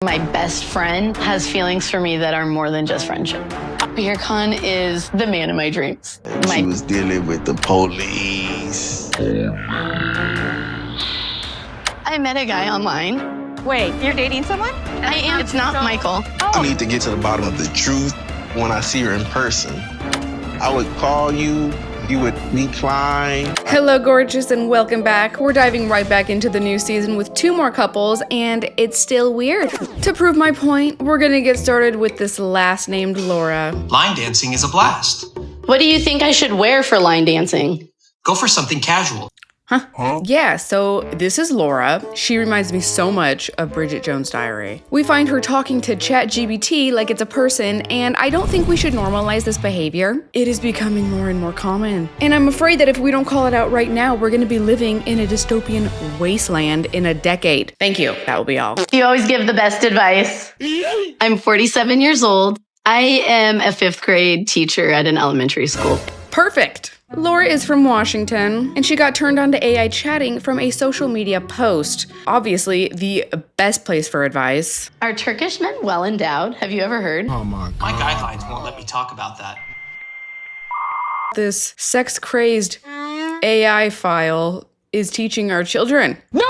my best friend has feelings for me that are more than just friendship. Beercon is the man of my dreams. She was dealing with the police. I met a guy online. Wait, you're dating someone? I am. It's not Michael. I need to get to the bottom of the truth. When I see her in person, I would call you. You would decline. Hello, gorgeous, and welcome back. We're diving right back into the new season with 2 more couples, and it's still weird. To prove my point, we're gonna get started with this last named Laura. Line dancing is a blast. What do you think I should wear for line dancing? Go for something casual. Huh? Yeah, so this is Laura. She reminds me so much of Bridget Jones' diary. We find her talking to ChatGPT like it's a person, and I don't think we should normalize this behavior. It is becoming more and more common. And I'm afraid that if we don't call it out right now, we're gonna be living in a dystopian wasteland in a decade. Thank you. That will be all. You always give the best advice. I'm 47 years old. I am a 5th grade teacher at an elementary school. Perfect. Laura is from Washington, and she got turned on to AI chatting from a social media post. Obviously, the best place for advice. Are Turkish men well endowed? Have you ever heard? Oh my God. My guidelines won't let me talk about that. This sex-crazed AI file is teaching our children. No!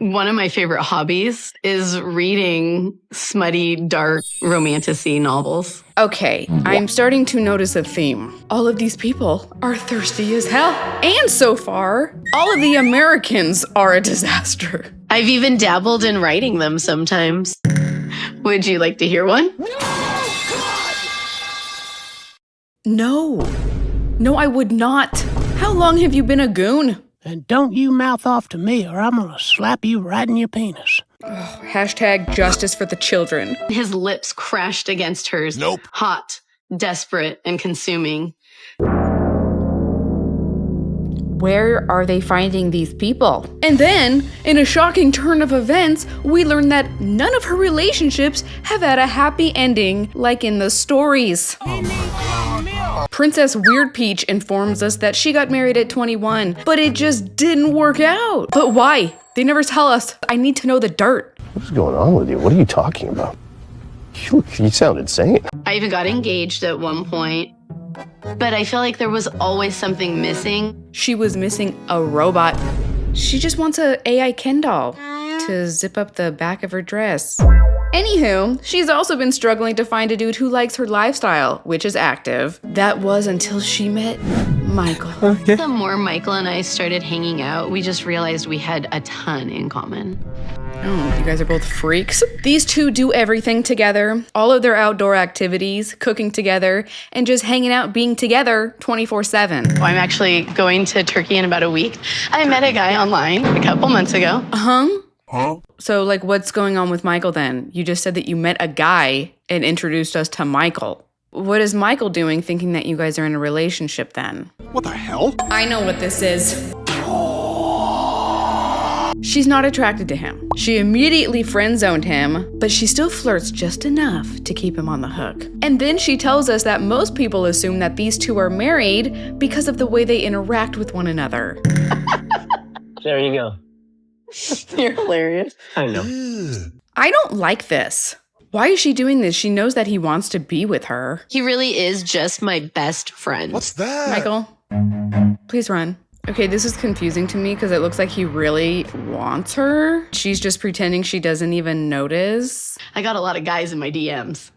One of my favorite hobbies is reading smutty, dark, romantic-y novels. Okay, I'm starting to notice a theme. All of these people are thirsty as hell. And so far, all of the Americans are a disaster. I've even dabbled in writing them sometimes. Would you like to hear one? No. No, I would not. How long have you been a goon? And don't you mouth off to me or I'm gonna slap you right in your penis. Hashtag justice for the children. His lips crashed against hers. Nope. Hot, desperate, and consuming. Where are they finding these people? And then, in a shocking turn of events, we learn that none of her relationships have had a happy ending like in the stories. Princess Weird Peach informs us that she got married at 21, but it just didn't work out. But why? They never tell us. I need to know the dirt. What's going on with you? What are you talking about? You sound insane. I even got engaged at one point, but I feel like there was always something missing. She was missing a robot. She just wants a AI Ken doll to zip up the back of her dress. Anywho, she's also been struggling to find a dude who likes her lifestyle, which is active. That was until she met Michael. Okay. The more Michael and I started hanging out, we just realized we had a ton in common. Oh, you guys are both freaks. These two do everything together, all of their outdoor activities, cooking together, and just hanging out being together 24/7. Oh, I'm actually going to Turkey in about a week. I met a guy online a couple months ago. So, like, what's going on with Michael then? You just said that you met a guy and introduced us to Michael. What is Michael doing thinking that you guys are in a relationship then? What the hell? I know what this is. She's not attracted to him. She immediately friend-zoned him, but she still flirts just enough to keep him on the hook. And then she tells us that most people assume that these two are married because of the way they interact with one another. There you go. You're hilarious. I know. I don't like this. Why is she doing this? She knows that he wants to be with her. He really is just my best friend. What's that? Michael, please run. Okay, this is confusing to me because it looks like he really wants her. She's just pretending she doesn't even notice. I got a lot of guys in my DMs.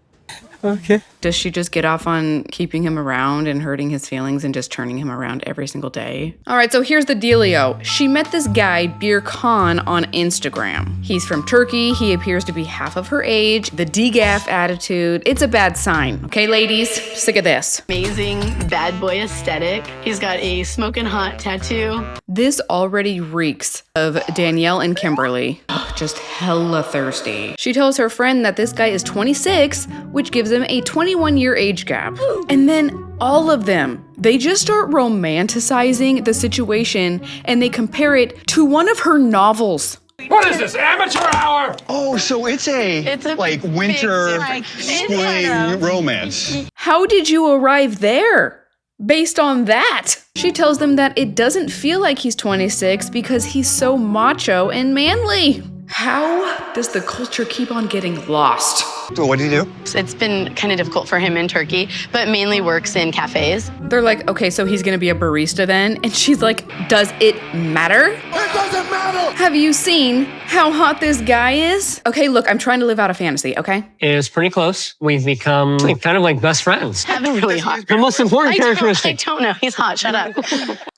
Okay. Does she just get off on keeping him around and hurting his feelings and just turning him around every single day? All right, so here's the dealio. She met this guy, Beercon, on Instagram. He's from Turkey. He appears to be half of her age. The DGAF attitude. It's a bad sign. Okay, ladies? Sick of this. Amazing bad boy aesthetic. He's got a smoking hot tattoo. This already reeks of Danielle and Kimberly. Ugh, just hella thirsty. She tells her friend that this guy is 26, which gives him a 21-year age gap. And then all of them, they just start romanticizing the situation and they compare it to one of her novels. What is this, amateur hour? Oh, so it's a like winter spring romance. How did you arrive there? Based on that, she tells them that it doesn't feel like he's 26 because he's so macho and manly. How does the culture keep on getting lost? So what do you do? It's been kind of difficult for him in Turkey, but mainly works in cafes. They're like, okay, so he's gonna be a barista then? And she's like, does it matter? It doesn't matter! Have you seen how hot this guy is? Okay, look, I'm trying to live out a fantasy, okay? It's pretty close. We've become kind of like best friends. Having really hot. The most important I characteristic. don't know. He's hot. Shut up.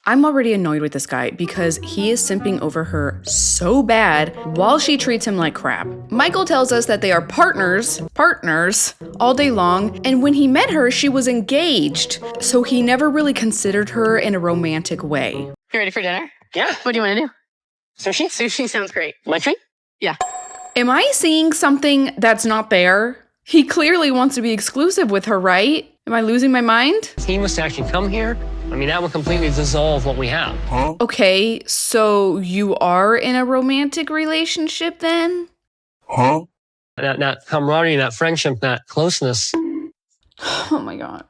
I'm already annoyed with this guy because he is simping over her so bad while she treats him like crap. Michael tells us that they are partners, all day long, and when he met her, she was engaged. So he never really considered her in a romantic way. You ready for dinner? Yeah. What do you want to do? Sushi? Sushi sounds great. My treat? Yeah. Am I seeing something that's not there? He clearly wants to be exclusive with her, right? Am I losing my mind? He must actually come here. I mean, that would completely dissolve what we have. Okay, so you are in a romantic relationship then? That camaraderie, that friendship, that closeness. Oh my gosh.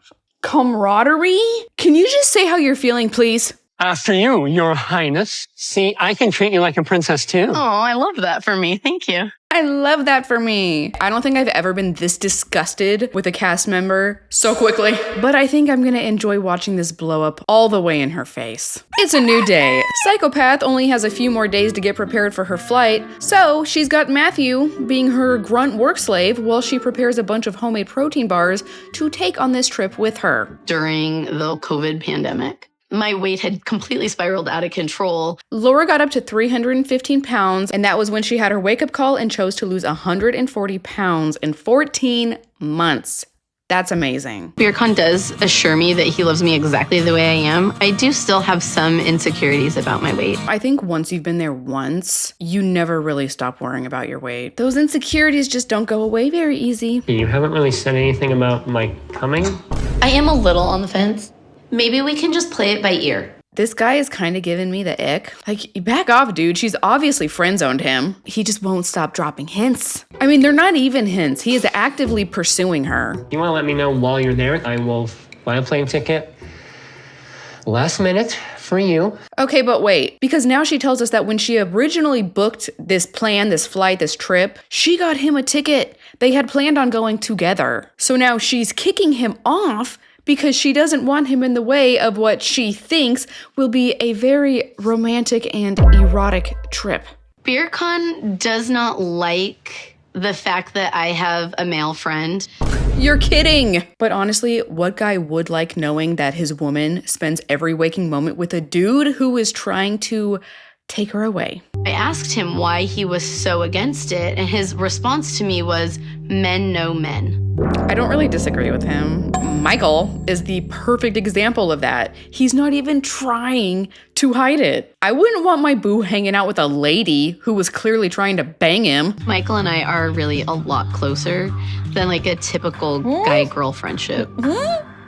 Camaraderie? Can you just say how you're feeling, please? After you, Your Highness. See, I can treat you like a princess too. Oh, I love that for me. Thank you. I love that for me. I don't think I've ever been this disgusted with a cast member so quickly, but I think I'm gonna enjoy watching this blow up all the way in her face. It's a new day. Psychopath only has a few more days to get prepared for her flight, so she's got Matthew being her grunt work slave while she prepares a bunch of homemade protein bars to take on this trip with her. During the COVID pandemic, my weight had completely spiraled out of control. Laura got up to 315 pounds, and that was when she had her wake-up call and chose to lose 140 pounds in 14 months. That's amazing. Beercon does assure me that he loves me exactly the way I am. I do still have some insecurities about my weight. I think once you've been there once, you never really stop worrying about your weight. Those insecurities just don't go away very easy. You haven't really said anything about my coming? I am a little on the fence. Maybe we can just play it by ear. This guy is kind of giving me the ick. Like, back off, dude. She's obviously friend-zoned him. He just won't stop dropping hints. I mean, they're not even hints. He is actively pursuing her. You want to let me know while you're there? I will buy a plane ticket. Last minute for you. Okay, but wait. Because now she tells us that when she originally booked this plan, this flight, this trip, she got him a ticket. They had planned on going together. So now she's kicking him off because she doesn't want him in the way of what she thinks will be a very romantic and erotic trip. Beercon does not like the fact that I have a male friend. You're kidding! But honestly, what guy would like knowing that his woman spends every waking moment with a dude who is trying to take her away? I asked him why he was so against it, and his response to me was, men know men. I don't really disagree with him. Michael is the perfect example of that. He's not even trying to hide it. I wouldn't want my boo hanging out with a lady who was clearly trying to bang him. Michael and I are really a lot closer than like a typical guy-girl friendship.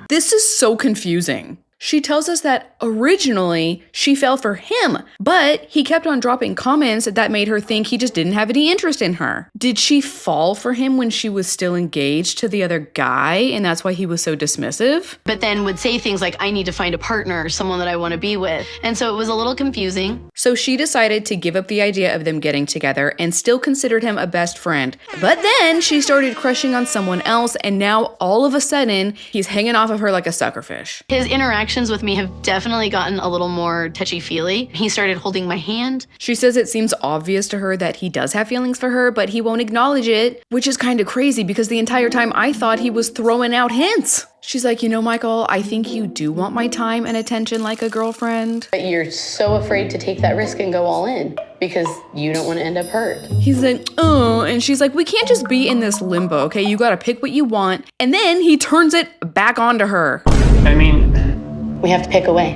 This is so confusing. She tells us that originally she fell for him, but he kept on dropping comments that made her think he just didn't have any interest in her. Did she fall for him when she was still engaged to the other guy, and that's why he was so dismissive? But then would say things like, I need to find a partner, someone that I want to be with. And so it was a little confusing. So she decided to give up the idea of them getting together and still considered him a best friend. But then she started crushing on someone else, and now all of a sudden, he's hanging off of her like a suckerfish. His interactions with me have definitely gotten a little more touchy-feely. He started holding my hand. She says it seems obvious to her that he does have feelings for her, but he won't acknowledge it, which is kind of crazy because the entire time I thought he was throwing out hints. She's like, you know, Michael, I think you do want my time and attention like a girlfriend. But you're so afraid to take that risk and go all in because you don't want to end up hurt. He's like, oh, and she's like, we can't just be in this limbo, okay? You gotta pick what you want. And then he turns it back onto her. I mean, we have to pick a way.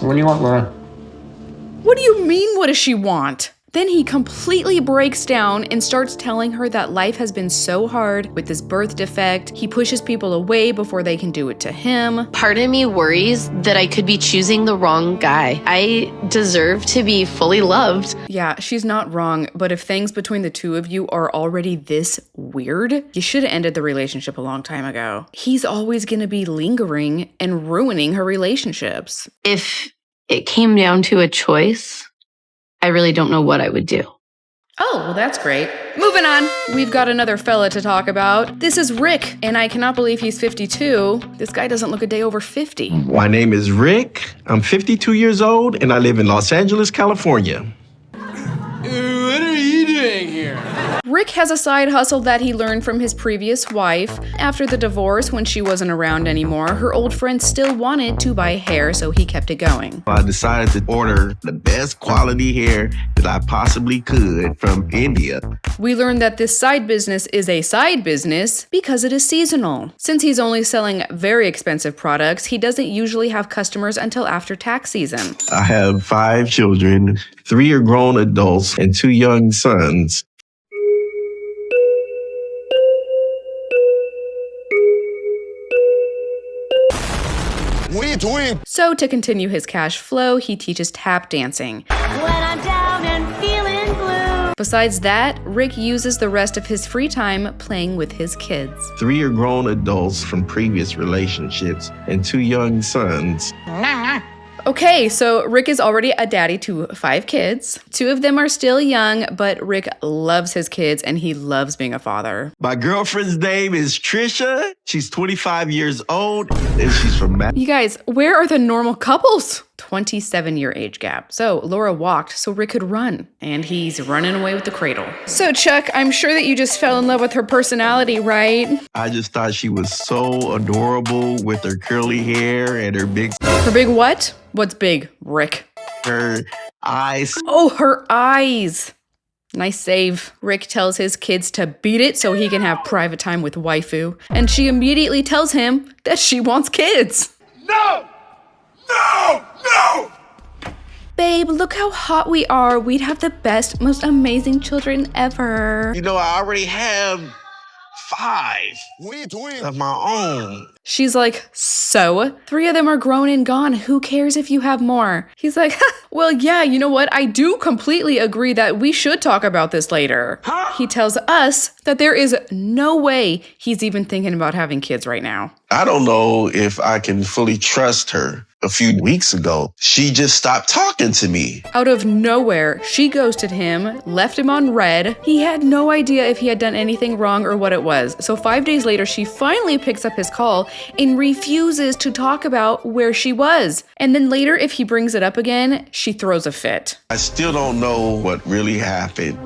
what do you want, Laura? What do you mean, what does she want? Then he completely breaks down and starts telling her that life has been so hard with this birth defect. He pushes people away before they can do it to him. Part of me worries that I could be choosing the wrong guy. I deserve to be fully loved. Yeah, she's not wrong, but if things between the two of you are already this weird, you should have ended the relationship a long time ago. He's always gonna be lingering and ruining her relationships. If it came down to a choice, I really don't know what I would do. Oh, well, that's great. Moving on. We've got another fella to talk about. This is Rick, and I cannot believe he's 52. This guy doesn't look a day over 50. My name is Rick. I'm 52 years old, and I live in Los Angeles, California. What are you doing here? Rick has a side hustle that he learned from his previous wife. After the divorce, when she wasn't around anymore, her old friend still wanted to buy hair, so he kept it going. I decided to order the best quality hair that I possibly could from India. We learned that this side business is a side business because it is seasonal. Since he's only selling very expensive products, he doesn't usually have customers until after tax season. I have 5 children, 3 are grown adults, and 2 young sons. What are you doing? So to continue his cash flow, he teaches tap dancing. When I'm down and feeling blue. Besides that, Rick uses the rest of his free time playing with his kids. 3 are grown adults from previous relationships, and 2 young sons. Okay, so Rick is already a daddy to 5 kids. 2 of them are still young, but Rick loves his kids and he loves being a father. My girlfriend's name is Trisha. She's 25 years old, and she's from You guys, where are the normal couples? 27-year age gap. So Laura walked so Rick could run, and he's running away with the cradle. So Chuck, I'm sure that you just fell in love with her personality, right? I just thought she was so adorable with her curly hair and her big... Her big what? What's big, Rick? Her eyes. Oh, her eyes. Nice save. Rick tells his kids to beat it so he can have private time with waifu, and she immediately tells him that she wants kids. No! No! No! Babe, look how hot we are. We'd have the best, most amazing children ever. You know, I already have 5 What are you doing? of my own. She's like, so? 3 of them are grown and gone. Who cares if you have more? He's like, well, yeah, you know what? I do completely agree that we should talk about this later. He tells us that there is no way he's even thinking about having kids right now. I don't know if I can fully trust her. A few weeks ago, she just stopped talking to me. Out of nowhere, she ghosted him, left him on red. He had no idea if he had done anything wrong or what it was. So 5 days later, she finally picks up his call and refuses to talk about where she was. And then later, if he brings it up again, she throws a fit. I still don't know what really happened.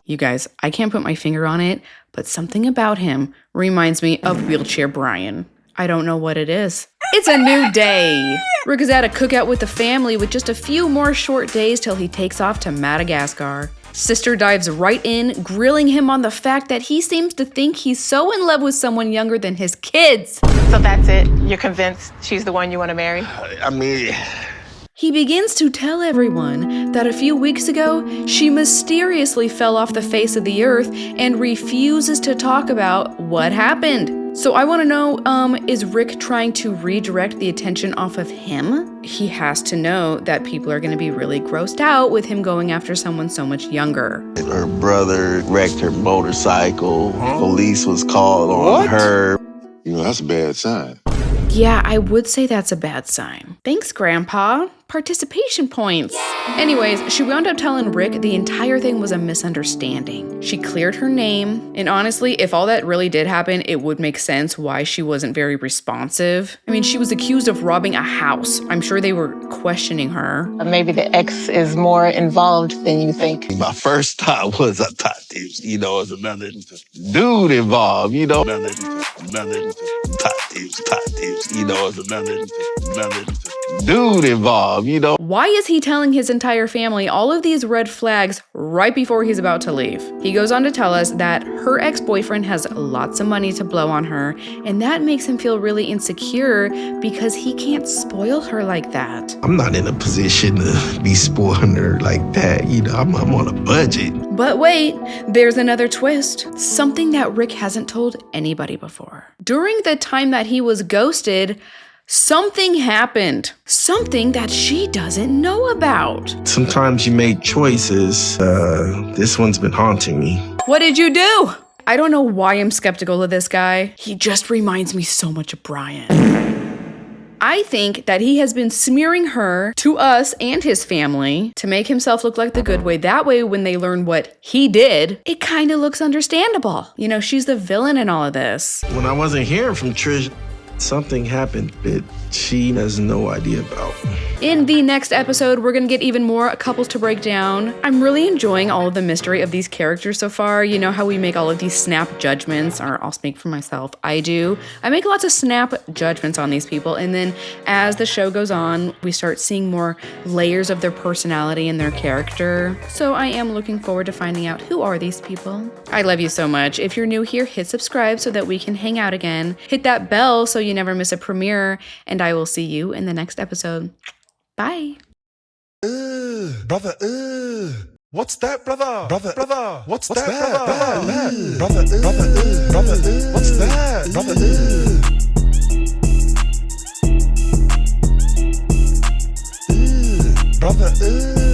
You guys, I can't put my finger on it, but something about him reminds me of Wheelchair Brian. I don't know what it is. It's a new day. Rick is at a cookout with the family with just a few more short days till he takes off to Madagascar. Sister dives right in, grilling him on the fact that he seems to think he's so in love with someone younger than his kids. So that's it? You're convinced she's the one you want to marry? I mean... He begins to tell everyone that a few weeks ago, she mysteriously fell off the face of the earth and refuses to talk about what happened. So I want to know, is Rick trying to redirect the attention off of him? He has to know that people are going to be really grossed out with him going after someone so much younger. Her brother wrecked her motorcycle. Police was called on her. You know, that's a bad sign. Yeah, I would say that's a bad sign. Thanks, Grandpa. Participation points. Anyways, she wound up telling Rick the entire thing was a misunderstanding. She cleared her name, and honestly, if all that really did happen, it would make sense why she wasn't very responsive. I mean, she was accused of robbing a house. I'm sure they were questioning her. Maybe the ex is more involved than you think. My first thought was, I thought, you know, it was another dude involved, you know, another you know, it's another dude involved, you know. Why is he telling his entire family all of these red flags right before he's about to leave? He goes on to tell us that her ex-boyfriend has lots of money to blow on her, and that makes him feel really insecure because he can't spoil her like that. I'm not in a position to be spoiling her like that, you know, I'm on a budget. But wait, there's another twist. Something that Rick hasn't told anybody before. During the time that he was ghosted, something happened. Something that she doesn't know about. Sometimes you make choices. This one's been haunting me. What did you do? I don't know why I'm skeptical of this guy. He just reminds me so much of Brian. I think that he has been smearing her to us and his family to make himself look like the good way. That way, when they learn what he did, it kind of looks understandable. You know, she's the villain in all of this. When I wasn't hearing from Trish, something happened that she has no idea about. In the next episode, we're gonna get even more couples to break down. I'm really enjoying all of the mystery of these characters so far. You know how we make all of these snap judgments, or I'll speak for myself, I do. I make lots of snap judgments on these people, and then as the show goes on, we start seeing more layers of their personality and their character. So I am looking forward to finding out who are these people. I love you so much. If you're new here, hit subscribe so that we can hang out again. Hit that bell so you never miss a premiere, and I will see you in the next episode. Bye. Brother, what's that, brother? Brother, what's that, brother? Brother, what's that, brother? Brother,